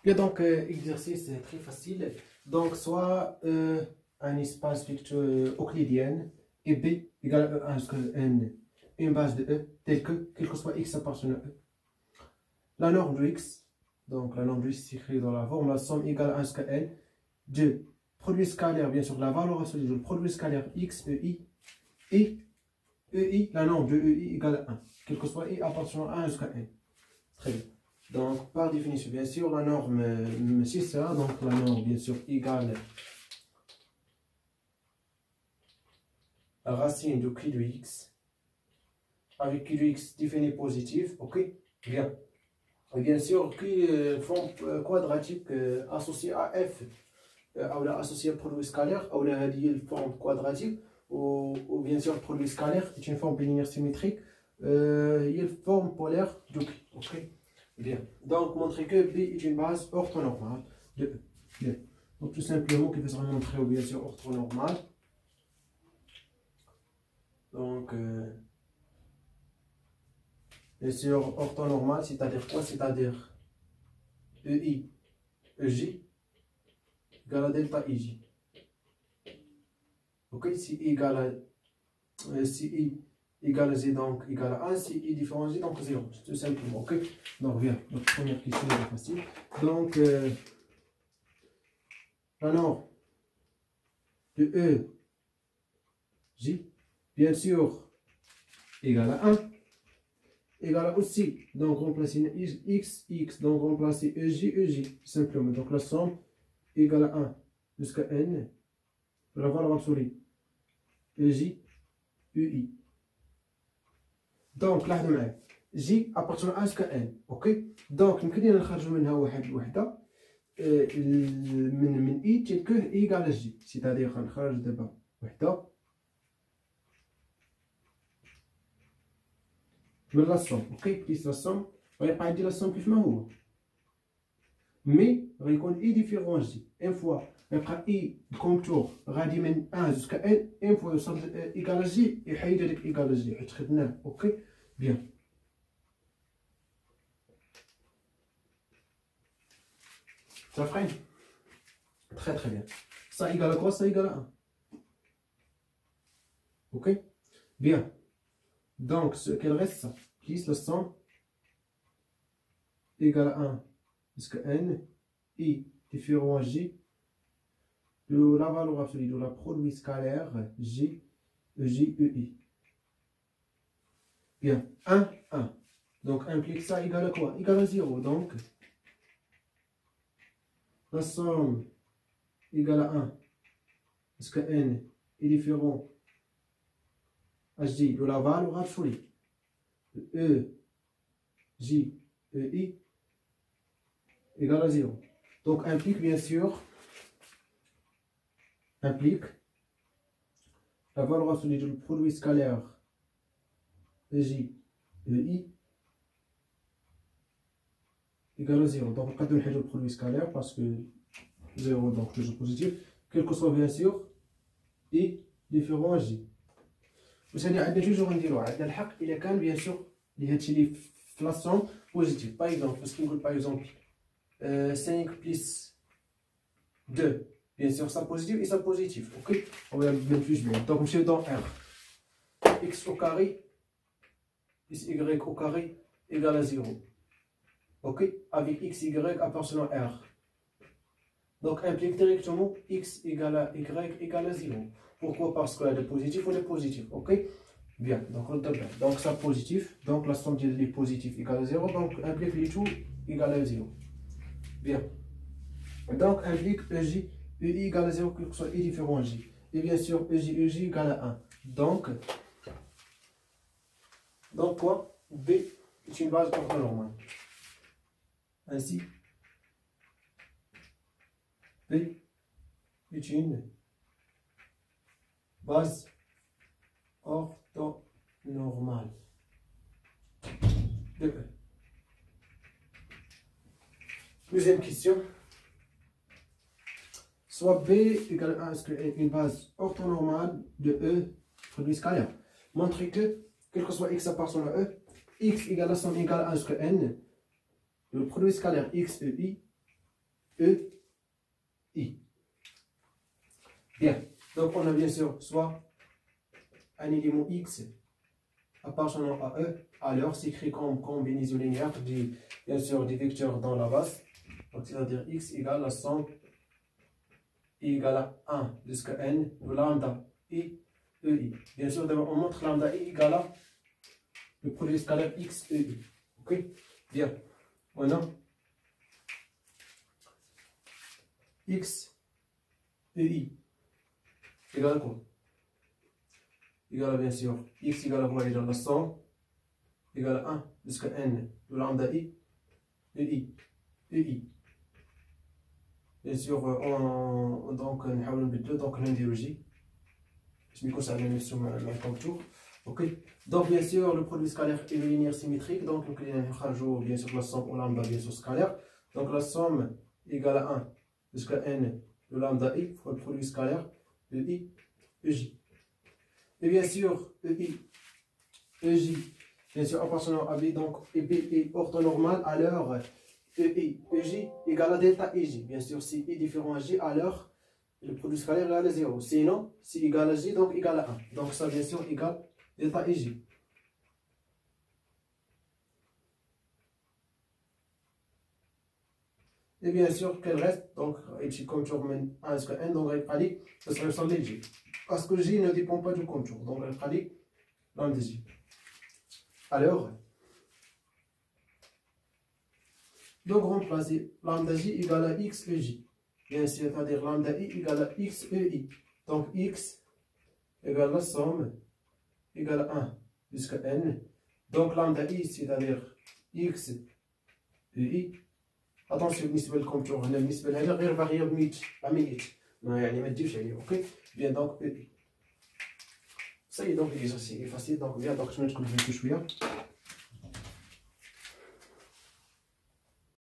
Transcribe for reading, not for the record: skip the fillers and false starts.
Bien, donc, exercice très facile. Donc, soit un espace vecteur euclidien et B égale à 1 jusqu'à N, une base de E, telle que, quel que soit X appartenant à E. La norme de X, donc la norme de X s'écrit dans la forme, la somme égale à 1 jusqu'à N de produit scalaire, bien sûr, la valeur absolue du produit scalaire X, EI, et EI, la norme de EI égale à 1, quel que soit I appartenant à 1 jusqu'à N. Très bien. Donc, par définition, bien sûr, la norme, c'est ça. Donc, la norme, bien sûr, égale la racine de q de x, avec q de x défini positif, ok? Bien. Et bien sûr, q forme quadratique associée à f, ou associée à produit scalaire, ou la forme quadratique, ou bien sûr, le produit scalaire est une forme bilinéaire symétrique, il y a une forme polaire de q, ok? Bien. Donc, montrer que B est une base orthonormale de E. Bien. Donc, tout simplement, qu'il faudra montrer, bien sûr, orthonormale. Donc, bien sûr, orthonormale, c'est-à-dire quoi? C'est-à-dire EI, EJ égale à delta IJ. Ok? Si I égale à, si I égale à Z, donc égale à 1, si I différent de Z, donc 0. Tout simplement. Ok? Donc, bien. Notre première question est facile. Donc, la norme de E, J, bien sûr, égale à 1, égale à aussi, donc remplacer x, x, donc remplacer EJ, EJ, simplement. Donc la somme égale à 1 jusqu'à n de la valeur absolue EJ, UI. Donc لاحظوا معايا J appartient à 1 jusqu'à n, ok? Donc يمكن نخرجوا منها واحد الوحدة من I tel que I égale à J, c'est-à-dire غنخرج دابا وحدة من لا سوم، اوكي؟ بليس لا سوم غيبقى عندي لا سوم كيف ما هو، مي غيكون اي ديفيرون جي ان فوا غيبقى اي الكونتور غادي من 1 جوسكا ان فوا يوصل ايكال جي يحيد هذيك ايكال جي حيت خدناه، اوكي؟ بيان. متفقين؟ تري تري بيان. سا ايكال كوا؟ سا ايكال 1. اوكي؟ بيان. Donc, ce qu'il reste, ça, plus le 100 égale à 1 jusqu'à n, I différent à j, de la valeur absolue de la produit scalaire j, j, ei. Bien, 1, 1. Donc, implique ça égale à quoi? Égale à 0. Donc, la somme égale à 1 jusqu'à n est différent à j de la valeur absolue de e, j, ei égale à 0. Donc, implique bien sûr, implique la valeur absolue du produit scalaire EJ, EI égale à 0. Donc, on va le produit scalaire parce que 0, donc toujours positif, quel que soit bien sûr, I différent à J. Vous savez, on a toujours un dire, on a le haq, il est bien sûr, il y a une inflation positive. Par exemple, parce qu'on par exemple 5 plus 2, bien sûr, ça positif et ça positif. Ok? On va bien plus bien. Donc, je suis dans R. X au carré plus y au carré égale à 0. Ok? Avec x, y appartenant à R. Donc, implique directement x égale à y égale à 0. Pourquoi? Parce que le positif ou le positif. Ok? Bien. Donc, on tape. Donc, ça positif. Donc, la somme des positifs égale à 0. Donc, implique les tout égale à 0. Bien. Donc, implique EJ, EI égale à 0, quel que soit I différent à J. Et bien sûr, EJ égale à 1. Donc quoi? B est une base orthonormale. Ainsi, B est une base orthonormale de E. Deuxième question. Soit B égale à 1 est une base orthonormale de E produit scalaire. Montrez que, quel que soit x appartenant à E, x égale à somme égale à 1 jusqu'à n, le produit scalaire x, ei E, I. Bien. Donc, on a bien sûr soit un élément X appartenant à E, alors c'est écrit comme combinaison linéaire, bien sûr, des vecteurs dans la base. Donc, c'est-à-dire X égale la somme I égale à 1 jusqu'à N de lambda I, EI. Bien sûr, d'abord, on montre lambda I égale à le produit scalaire X, EI. Ok? Bien. On a X, EI égale à quoi? Égale à, bien sûr, X égale à quoi? Égale à la somme égale à 1 jusqu'à N de lambda I, EI. EI. Bien sûr, donc نحاول نبدلو دونك نديرو جي باش ميكونش عندنا نفس مع الكونتور. Ok. Donc bien sûr le produit scalaire est linéaire symétrique, donc nous allons bien sûr la somme au lambda bien sûr scalaire. Donc la somme égale à 1 jusqu'à n de lambda i fois le produit scalaire de i ej. Et bien sûr ei ej bien sûr appartenant à b, donc et b est orthonormal, alors EI, EJ égale à delta EJ. Bien sûr, si I différent à J, alors le produit scalaire est égal à 0. Sinon, si égal à J, donc égal à 1. Donc ça, bien sûr, égale delta EJ. Et bien sûr, qu'elle reste, donc, ici, contour 1 jusqu'à n, donc elle dit, ça serait sans J. Parce que J ne dépend pas du contour. Donc elle dit lambda J. Alors, donc remplacer lambda J égale à X EJ. Bien sûr, c'est-à-dire lambda I égale à X EI. Donc X égale la somme égale à 1 jusqu'à N. Donc lambda I, c'est-à-dire X EI. Attention, بالنسبة للكونتور هنا بالنسبة لهذا غير فاريابل ميت يعني ما تجيبش عليه. اوكي بيان دونك EI. Ça y est, donc l'exercice est facile. Donc bien, donc je vais mettre comme je vais شوية.